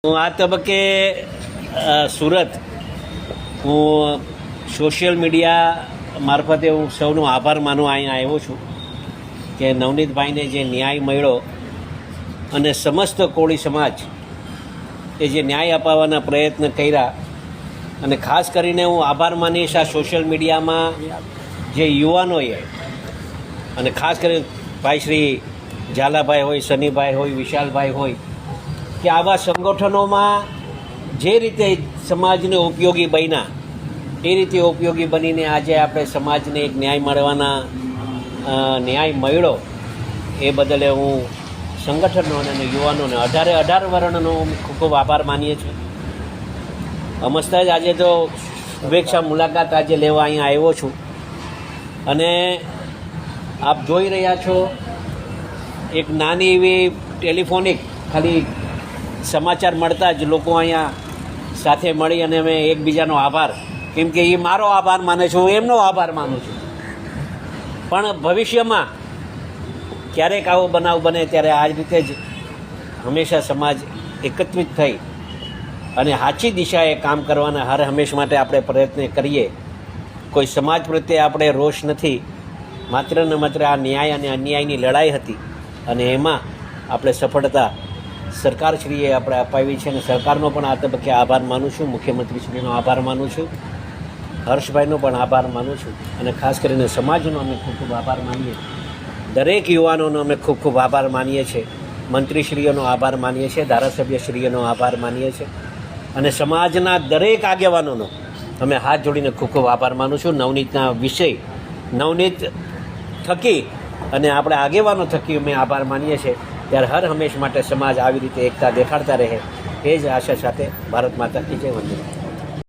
હું આ તબક્કે સુરત હું સોશિયલ મીડિયા મારફતે હું સૌનો આભાર માનવા અહીંયા આવ્યો છું કે નવનીતભાઈને જે ન્યાય મળ્યો અને સમસ્ત કોળી સમાજ એ જે ન્યાય અપાવવાના પ્રયત્ન કર્યા અને ખાસ કરીને હું આભાર માનીશ આ સોશિયલ મીડિયામાં જે યુવાનોએ અને ખાસ કરીને ભાઈ શ્રી ઝાલાભાઈ હોય, સનીભાઈ હોય, વિશાલભાઈ હોય કે આવા સંગઠનોમાં જે રીતે સમાજને ઉપયોગી બન્યા એ રીતે ઉપયોગી બનીને આજે આપણે સમાજને એક ન્યાય મળ્યો એ બદલે હું સંગઠનો અને યુવાનોને 18 વર્ણનો ખૂબ ખૂબ આભાર માનીએ છીએ. અમસ્ત જ આજે તો શુભેચ્છા મુલાકાત આજે લેવા અહીંયા આવ્યો છું અને આપ જોઈ રહ્યા છો એક નાની એવી ટેલિફોનિક ખાલી સમાચાર મળતા જ લોકો અહીંયા સાથે મળી અને અમે એકબીજાનો આભાર, કેમ કે એ મારો આભાર માને છે, હું એમનો આભાર માનું છું. પણ ભવિષ્યમાં ક્યારેક આવો બનાવ બને ત્યારે આ રીતે જ હંમેશા સમાજ એકત્રિત થઈ અને સાચી દિશાએ કામ કરવાના હર હંમેશ માટે આપણે પ્રયત્ન કરીએ. કોઈ સમાજ પ્રત્યે આપણે રોષ નથી, માત્ર ને માત્ર આ ન્યાય અને અન્યાયની લડાઈ હતી અને એમાં આપણે સફળતા સરકારશ્રીએ આપણે અપાવી છે અને સરકારનો પણ આ તબક્કે આભાર માનું છું, મુખ્યમંત્રીશ્રીનો આભાર માનું છું, હર્ષભાઈનો પણ આભાર માનું છું અને ખાસ કરીને સમાજનો અમે ખૂબ ખૂબ આભાર માનીએ. દરેક યુવાનોનો અમે ખૂબ ખૂબ આભાર માનીએ છીએ, મંત્રીશ્રીઓનો આભાર માનીએ છીએ, ધારાસભ્યશ્રીઓનો આભાર માનીએ છીએ અને સમાજના દરેક આગેવાનોનો અમે હાથ જોડીને ખૂબ ખૂબ આભાર માનું છું. નવનીતના વિષય નવનીત થકી અને આપણે આગેવાનો થકી અમે આભાર માનીએ છીએ. ત્યારે હર હંમેશ માટે સમાજ આવી રીતે એકતા દેખાડતા રહે એ જ આશા સાથે ભારત માતા કી જય. વંદે.